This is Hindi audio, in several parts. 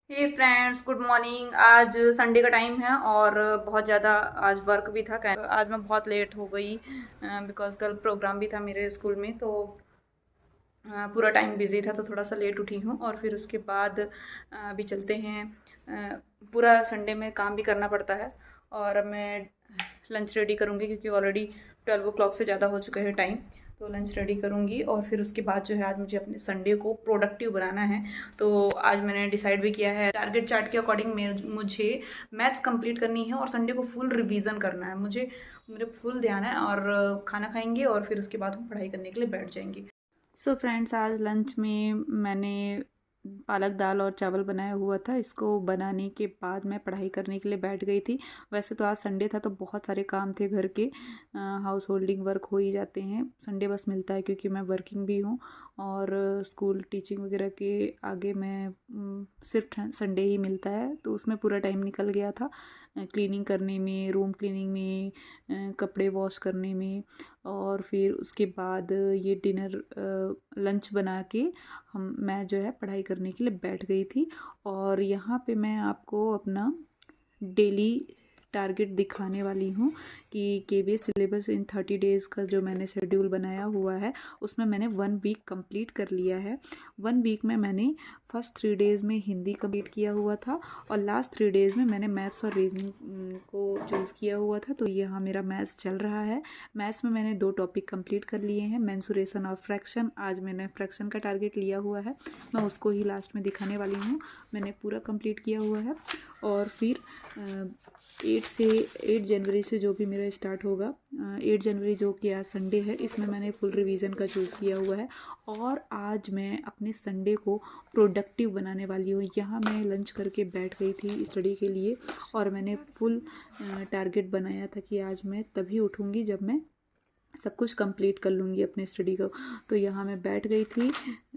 हे फ्रेंड्स, गुड मॉर्निंग। आज संडे का टाइम है और बहुत ज़्यादा आज वर्क भी था। आज मैं बहुत लेट हो गई बिकॉज कल प्रोग्राम भी था मेरे स्कूल में, तो पूरा टाइम बिजी था, तो थोड़ा सा लेट उठी हूँ। और फिर उसके बाद अभी चलते हैं। पूरा संडे में काम भी करना पड़ता है और अब मैं लंच रेडी करूँगी क्योंकि ऑलरेडी 12 o'clock से ज़्यादा हो चुका है टाइम। तो लंच रेडी करूँगी और फिर उसके बाद जो है आज मुझे अपने संडे को प्रोडक्टिव बनाना है। तो आज मैंने डिसाइड भी किया है, टारगेट चार्ट के अकॉर्डिंग मुझे मैथ्स कंप्लीट करनी है और संडे को फुल रिवीजन करना है। मेरे फुल ध्यान है और खाना खाएंगे और फिर उसके बाद हम पढ़ाई करने के लिए बैठ जाएंगे। सो फ्रेंड्स, आज लंच में मैंने पालक दाल और चावल बनाया हुआ था। इसको बनाने के बाद मैं पढ़ाई करने के लिए बैठ गई थी। वैसे तो आज संडे था तो बहुत सारे काम थे घर के, हाउस होल्डिंग वर्क हो ही जाते हैं। संडे बस मिलता है क्योंकि मैं वर्किंग भी हूँ और स्कूल टीचिंग वगैरह के आगे मैं सिर्फ संडे ही मिलता है, तो उसमें पूरा टाइम निकल गया था क्लीनिंग करने में, रूम क्लीनिंग में, कपड़े वॉश करने में। और फिर उसके बाद ये डिनर लंच बना के मैं जो है पढ़ाई करने के लिए बैठ गई थी। और यहाँ पे मैं आपको अपना डेली टारगेट दिखाने वाली हूँ कि केबीएस सिलेबस इन 30 डेज़ का जो मैंने शेड्यूल बनाया हुआ है उसमें मैंने 1 वीक कंप्लीट कर लिया है। 1 वीक में मैंने फर्स्ट 3 डेज़ में हिंदी कंप्लीट किया हुआ था और लास्ट 3 डेज़ में मैंने मैथ्स और रीजनिंग को चूज़ किया हुआ था। तो यहाँ मेरा मैथ्स चल रहा है। मैथ्स में मैंने 2 टॉपिक कंप्लीट कर लिए हैं, मेंसुरेशन और फ्रैक्शन। आज मैंने फ्रैक्शन का टारगेट लिया हुआ है, मैं उसको ही लास्ट में दिखाने वाली हूँ। मैंने पूरा कंप्लीट किया हुआ है। और फिर 8 जनवरी से जो भी मेरा स्टार्ट होगा, 8 जनवरी जो कि आज संडे है, इसमें मैंने फुल रिवीजन का चूज़ किया हुआ है। और आज मैं अपने संडे को प्रोडक्टिव बनाने वाली हूँ। यहाँ मैं लंच करके बैठ गई थी स्टडी के लिए और मैंने फुल टारगेट बनाया था कि आज मैं तभी उठूँगी जब मैं सब कुछ कंप्लीट कर लूँगी अपने स्टडी को। तो यहाँ मैं बैठ गई थी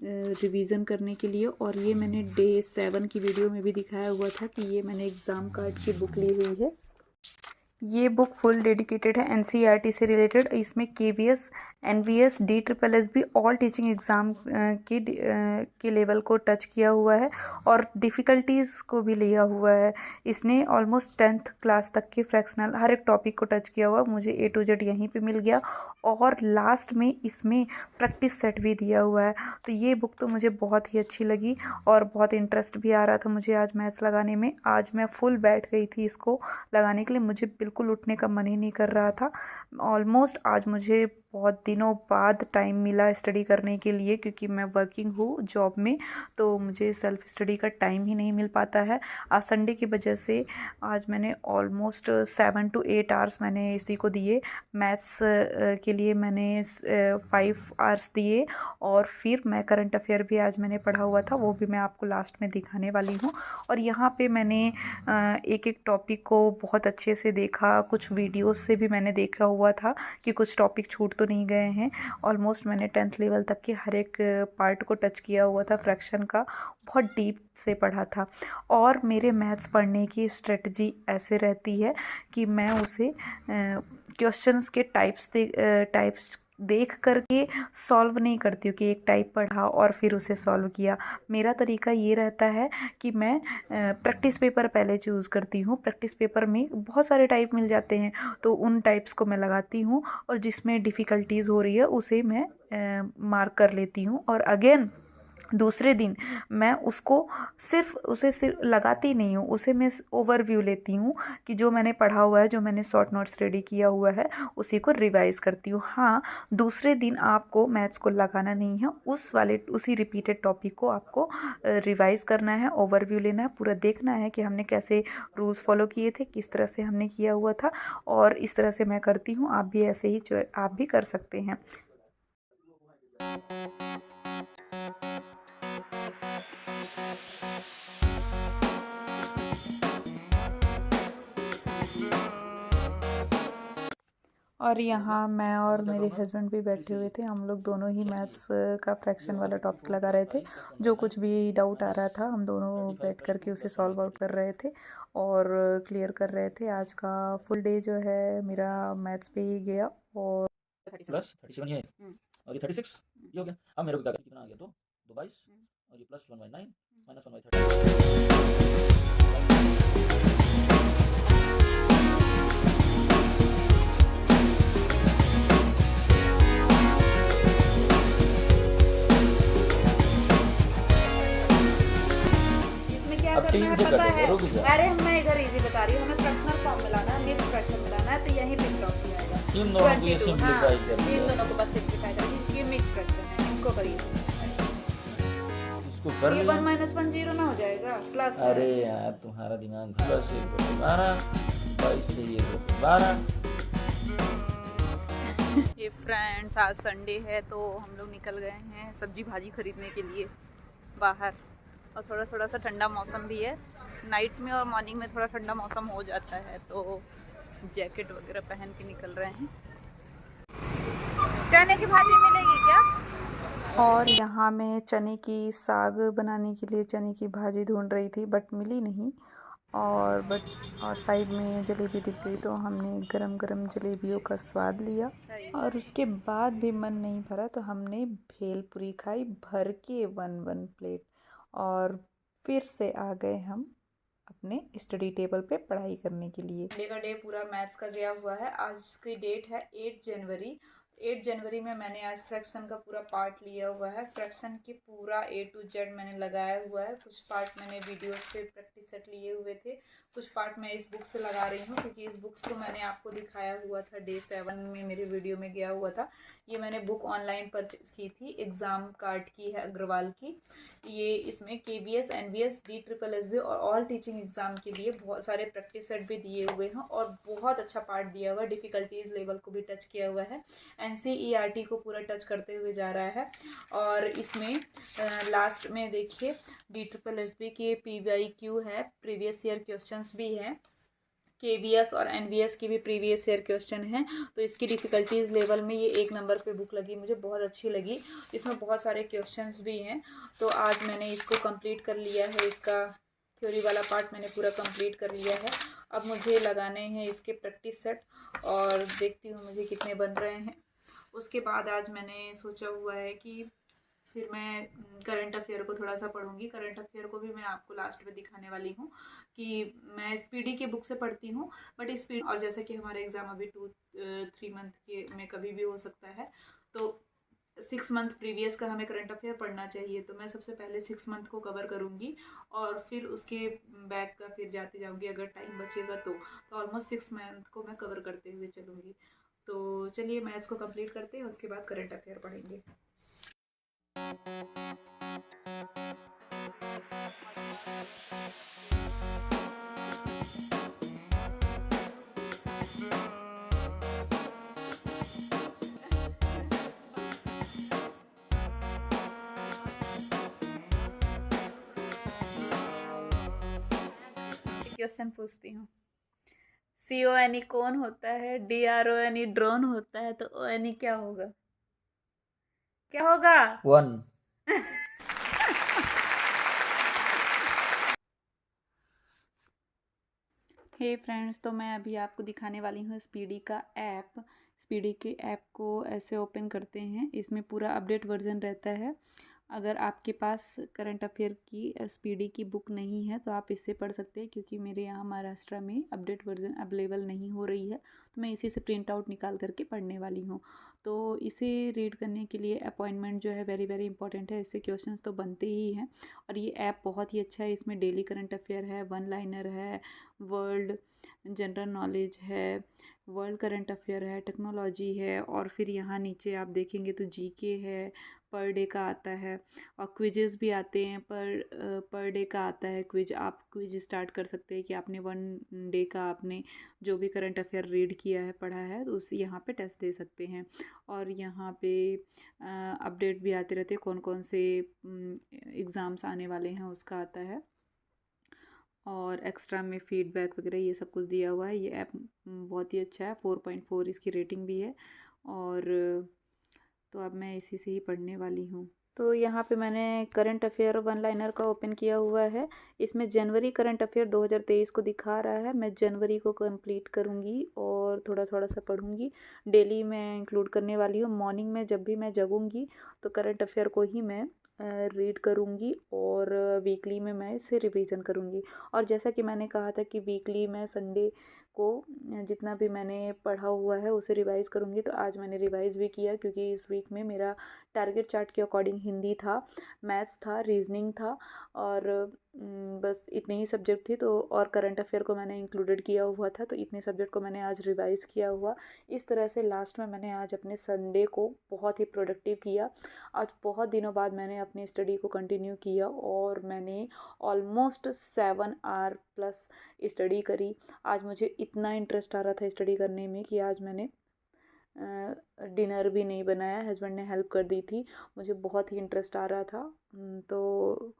रिवीजन करने के लिए। और ये मैंने डे 7 की वीडियो में भी दिखाया हुआ था कि ये मैंने एग्ज़ाम कार्ड की बुक ली हुई है। ये बुक फुल डेडिकेटेड है एनसीईआरटी से रिलेटेड। इसमें KVS, NVS, DSSS all teaching exam के लेवल को टच किया हुआ है और डिफ़िकल्टीज़ को भी लिया हुआ है। इसने ऑलमोस्ट 10th क्लास तक के फ्रैक्शनल हर एक टॉपिक को टच किया हुआ। मुझे A to Z यहीं पे मिल गया और लास्ट में इसमें प्रैक्टिस सेट भी दिया हुआ है। तो ये बुक तो मुझे बहुत ही अच्छी लगी और बहुत इंटरेस्ट भी आ रहा था मुझे आज मैथ्स लगाने में। आज मैं फुल बैठ गई थी इसको लगाने के लिए, मुझे बिल्कुल उठने का मन ही नहीं कर रहा था। ऑलमोस्ट आज मुझे बहुत दिनों बाद टाइम मिला स्टडी करने के लिए क्योंकि मैं वर्किंग हूँ जॉब में, तो मुझे सेल्फ स्टडी का टाइम ही नहीं मिल पाता है। आज संडे की वजह से आज मैंने ऑलमोस्ट 7 to 8 आवर्स मैंने इसी को दिए। मैथ्स के लिए मैंने 5 आवर्स दिए और फिर मैं करंट अफेयर भी आज मैंने पढ़ा हुआ था, वो भी मैं आपको लास्ट में दिखाने वाली हूँ। और यहाँ पे मैंने एक एक टॉपिक को बहुत अच्छे से देखा, कुछ वीडियोस से भी मैंने देखा हुआ था कि कुछ टॉपिक छूट तो नहीं गए हैं। ऑलमोस्ट मैंने 10th लेवल तक के हर एक पार्ट को टच किया हुआ था। फ्रैक्शन का बहुत डीप से पढ़ा था। और मेरे मैथ्स पढ़ने की स्ट्रेटजी ऐसे रहती है कि मैं उसे क्वेश्चंस के टाइप्स देख करके सॉल्व नहीं करती हूँ कि एक टाइप पढ़ा और फिर उसे सॉल्व किया। मेरा तरीका ये रहता है कि मैं प्रैक्टिस पेपर पहले चूज़ करती हूँ। प्रैक्टिस पेपर में बहुत सारे टाइप मिल जाते हैं, तो उन टाइप्स को मैं लगाती हूँ और जिसमें डिफ़िकल्टीज़ हो रही है उसे मैं मार्क कर लेती हूँ। और अगेन दूसरे दिन मैं उसे सिर्फ लगाती नहीं हूँ, उसे मैं ओवरव्यू लेती हूँ कि जो मैंने पढ़ा हुआ है, जो मैंने शॉर्ट नोट्स रेडी किया हुआ है, उसी को रिवाइज़ करती हूँ। हाँ, दूसरे दिन आपको मैथ्स को लगाना नहीं है, उसी रिपीटेड टॉपिक को आपको रिवाइज़ करना है, ओवरव्यू लेना है, पूरा देखना है कि हमने कैसे रूल्स फॉलो किए थे, किस तरह से हमने किया हुआ था। और इस तरह से मैं करती हूँ, आप भी ऐसे ही आप भी कर सकते हैं। और यहाँ मैं और मेरे हस्बैंड भी बैठे हुए थे। हम लोग दोनों ही मैथ्स का फ्रैक्शन वाला टॉपिक लगा रहे थे। जो कुछ भी डाउट आ रहा था हम दोनों बैठ कर के उसे सॉल्व आउट कर रहे थे और क्लियर कर रहे थे। आज का फुल डे जो है मेरा मैथ्स पे ही गया। और प्लस 37 ये और ये 36 ये हो गया। अब मेरे को क्या कितना आ गया, तो 2 22 और ये प्लस 1/9 माइनस 1/30। अगर तीन तुम्हें से पता कटेंगे, है, रुक जा। अरे मैं इधर इजी बता रही हूँ, हमें फ्रैक्शनल फॉर्म मिलाना है, मिक्स फ्रैक्शन मिलाना है, तो यहीं पे स्टॉप किया जाएगा। इन दोनों को ये 22, हाँ, सिंप्लीफाई कर इन लिया, दोनों को बस सिंप्लीफाई करेंगे, ये मिक्स फ्रैक्शन है, इनको करिए। इसको कर ये लिया। 1 - 1 0 ना हो जाएगा, प्लस है। अरे यार तुम्हारा दिमाग 10 1 बटे 12, 22 से 1 बटे 12। ये फ्रेंड्स, आज संडे है तो हम लोग निकल गए हैं सब्जी भाजी खरीदने के लिए बाहर, और थोड़ा थोड़ा सा ठंडा मौसम भी है। नाइट में और मॉर्निंग में थोड़ा ठंडा मौसम हो जाता है, तो जैकेट वगैरह पहन के निकल रहे हैं। चने की भाजी मिलेगी क्या? और यहाँ मैं चने की साग बनाने के लिए चने की भाजी ढूंढ रही थी, बट मिली नहीं। और साइड में जलेबी दिख गई, तो हमने गरम गरम जलेबियों का स्वाद लिया। और उसके बाद भी मन नहीं भरा, तो हमने भेलपुरी खाई भर के 1 प्लेट। और फिर से आ गए हम अपने स्टडी टेबल पे पढ़ाई करने के लिए। संडे का डे पूरा मैथ्स का गया हुआ है। आज की डेट है 8 जनवरी। 8 जनवरी में मैंने आज फ्रैक्शन का पूरा पार्ट लिया हुआ है। फ्रैक्शन की पूरा A to Z मैंने लगाया हुआ है। कुछ पार्ट मैंने वीडियो से प्रैक्टिस सेट लिए हुए थे, कुछ पार्ट मैं इस बुक से लगा रही हूँ, क्योंकि इस बुक्स को मैंने आपको दिखाया हुआ था डे 7 में, मेरे वीडियो में गया हुआ था। ये मैंने बुक ऑनलाइन परचेज की थी, एग्ज़ाम कार्ड की है अग्रवाल की। ये इसमें KBS NBS DSSB और ऑल टीचिंग एग्ज़ाम के लिए बहुत सारे प्रैक्टिस सेट भी दिए हुए हैं, और बहुत अच्छा पार्ट दिया हुआ है। डिफ़िकल्टीज़ लेवल को भी टच किया हुआ है, NCERT को पूरा टच करते हुए जा रहा है। और इसमें लास्ट में देखिए DSSB के PYQ है, प्रीवियस ईयर क्वेश्चंस भी हैं, KBS और NBS की भी प्रीवियस ईयर क्वेश्चन हैं। तो इसकी डिफ़िकल्टीज़ लेवल में ये 1 नंबर पे बुक लगी, मुझे बहुत अच्छी लगी। इसमें बहुत सारे क्वेश्चंस भी हैं, तो आज मैंने इसको कंप्लीट कर लिया है। इसका थ्योरी वाला पार्ट मैंने पूरा कंप्लीट कर लिया है। अब मुझे लगाने हैं इसके प्रैक्टिस सेट, और देखती हूँ मुझे कितने बन रहे हैं। उसके बाद आज मैंने सोचा हुआ है कि फिर मैं करंट अफेयर को थोड़ा सा पढ़ूंगी। करंट अफेयर को भी मैं आपको लास्ट में दिखाने वाली हूँ कि मैं स्पीडी की बुक से पढ़ती हूँ, बट स्पीड, और जैसे कि हमारे एग्ज़ाम अभी 2-3 मंथ के में कभी भी हो सकता है, तो 6 मंथ प्रीवियस का हमें करंट अफेयर पढ़ना चाहिए। तो मैं सबसे पहले 6 मंथ को कवर करूँगी, और फिर उसके बैक का फिर जाते जाऊँगी, अगर टाइम बचेगा तो ऑलमोस्ट 6 मंथ को मैं कवर करते हुए चलूँगी। तो चलिए मैथ्स को कंप्लीट करते हैं, उसके बाद करंट अफेयर पढ़ेंगे। क्वेश्चन पूछती हूँ। CONE कौन होता है? DRONE ड्रोन होता है, तो ONE क्या होगा? क्या होगा? 1। हे फ्रेंड्स, तो मैं अभी आपको दिखाने वाली हूँ स्पीडी का ऐप। स्पीडी के ऐप को ऐसे ओपन करते हैं, इसमें पूरा अपडेट वर्जन रहता है। अगर आपके पास करंट अफेयर की स्पीडी की बुक नहीं है तो आप इससे पढ़ सकते हैं, क्योंकि मेरे यहाँ महाराष्ट्र में अपडेट वर्जन अवेलेबल नहीं हो रही है, तो मैं इसी से प्रिंट आउट निकाल करके पढ़ने वाली हूँ। तो इसे रीड करने के लिए अपॉइंटमेंट जो है वेरी वेरी इंपॉर्टेंट है। इससे क्वेश्चंस तो बनते ही हैं, और ये ऐप बहुत ही अच्छा है। इसमें डेली करंट अफेयर है, वन लाइनर है, वर्ल्ड जनरल नॉलेज है, वर्ल्ड करंट अफेयर है, टेक्नोलॉजी है, और फिर यहाँ नीचे आप देखेंगे तो जीके है, पर डे का आता है, और क्विजेस भी आते हैं। पर डे का आता है क्विज, आप क्विज स्टार्ट कर सकते हैं कि आपने 1 डे का आपने जो भी करंट अफेयर रीड किया है, पढ़ा है, तो उस यहाँ पे टेस्ट दे सकते हैं। और यहाँ पे अपडेट भी आते रहते हैं, कौन कौन से एग्ज़ाम्स आने वाले हैं उसका आता है, और एक्स्ट्रा में फीडबैक वगैरह ये सब कुछ दिया हुआ है। ये ऐप बहुत ही अच्छा है, 4.4 इसकी रेटिंग भी है। और तो अब मैं इसी से ही पढ़ने वाली हूँ। तो यहाँ पे मैंने करंट अफेयर वन लाइनर का ओपन किया हुआ है। इसमें जनवरी करंट अफेयर 2023 को दिखा रहा है। मैं जनवरी को कंप्लीट करूँगी और थोड़ा थोड़ा सा पढ़ूँगी। डेली मैं इंक्लूड करने वाली हूँ। मॉर्निंग में जब भी मैं जगूँगी तो करंट अफेयर को ही मैं रीड करूँगी, और वीकली में मैं इसे रिवीजन करूँगी। और जैसा कि मैंने कहा था कि वीकली मैं संडे को जितना भी मैंने पढ़ा हुआ है उसे रिवाइज़ करूँगी, तो आज मैंने रिवाइज़ भी किया, क्योंकि इस वीक में मेरा टारगेट चार्ट के अकॉर्डिंग हिंदी था, मैथ्स था, रीजनिंग था और बस इतने ही सब्जेक्ट थे। तो और करंट अफेयर को मैंने इंक्लूडेड किया हुआ था, तो इतने सब्जेक्ट को मैंने आज रिवाइज़ किया हुआ। इस तरह से लास्ट में मैंने आज अपने संडे को बहुत ही प्रोडक्टिव किया। आज बहुत दिनों बाद मैंने अपनी स्टडी को कंटिन्यू किया और मैंने ऑलमोस्ट 7 आवर प्लस स्टडी करी। आज मुझे इतना इंटरेस्ट आ रहा था स्टडी करने में कि आज मैंने डिनर भी नहीं बनाया, हस्बैंड ने हेल्प कर दी थी। मुझे बहुत ही इंटरेस्ट आ रहा था। तो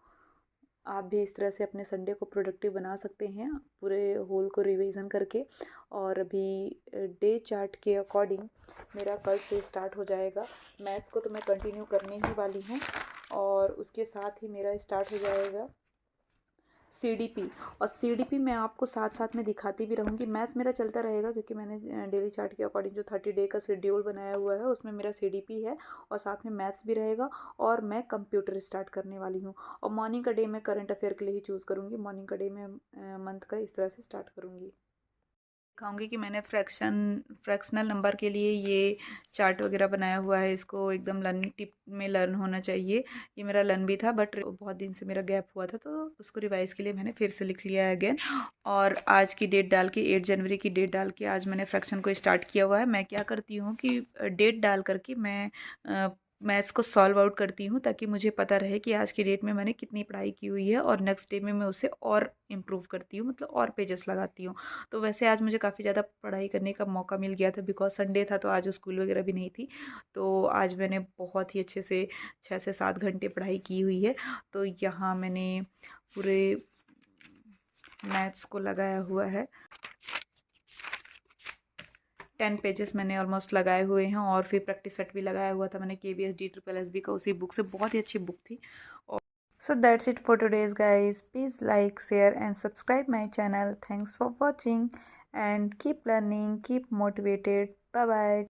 आप भी इस तरह से अपने संडे को प्रोडक्टिव बना सकते हैं, पूरे होल को रिवीजन करके। और अभी डे चार्ट के अकॉर्डिंग मेरा कल से स्टार्ट हो जाएगा। मैथ्स को तो मैं कंटिन्यू करने ही वाली हूँ और उसके साथ ही मेरा स्टार्ट हो जाएगा CDP। और CDP मैं आपको साथ साथ में दिखाती भी रहूँगी। मैथ्स मेरा चलता रहेगा क्योंकि मैंने डेली चार्ट के अकॉर्डिंग जो 30 डे का शेड्यूल बनाया हुआ है उसमें मेरा CDP है और साथ में मैथ्स भी रहेगा। और मैं कंप्यूटर स्टार्ट करने वाली हूँ और मॉर्निंग का डे मैं करंट अफेयर के लिए ही चूज़ करूँगी। मॉर्निंग का डे मैं मंथ का इस तरह से स्टार्ट करूँगी। दिखाऊंगी कि मैंने फ्रैक्शनल नंबर के लिए ये चार्ट वगैरह बनाया हुआ है। इसको एकदम लर्निंग टिप में लर्न होना चाहिए। ये मेरा लर्न भी था बट बहुत दिन से मेरा गैप हुआ था, तो उसको रिवाइज़ के लिए मैंने फिर से लिख लिया है अगेन। और आज की डेट डाल के 8 जनवरी की डेट डाल के आज मैंने फ्रैक्शन को स्टार्ट किया हुआ है। मैं क्या करती हूँ कि डेट डाल करके मैं मैथ्स को सॉल्व आउट करती हूँ ताकि मुझे पता रहे कि आज की डेट में मैंने कितनी पढ़ाई की हुई है और नेक्स्ट डे में मैं उसे और इम्प्रूव करती हूँ, मतलब और पेजेस लगाती हूँ। तो वैसे आज मुझे काफ़ी ज़्यादा पढ़ाई करने का मौका मिल गया था बिकॉज संडे था, तो आज स्कूल वगैरह भी नहीं थी। तो आज मैंने बहुत ही अच्छे से 6 से 7 घंटे पढ़ाई की हुई है। तो यहाँ मैंने पूरे मैथ्स को लगाया हुआ है। 10 पेजेस मैंने ऑलमोस्ट लगाए हुए हैं और फिर प्रैक्टिस सेट भी लगाया हुआ था मैंने KVS DSSB का, उसी बुक से। बहुत ही अच्छी बुक थी। और so that's it for today's guys. Please like, share and subscribe my channel. Thanks for watching and keep learning, keep motivated. Bye bye.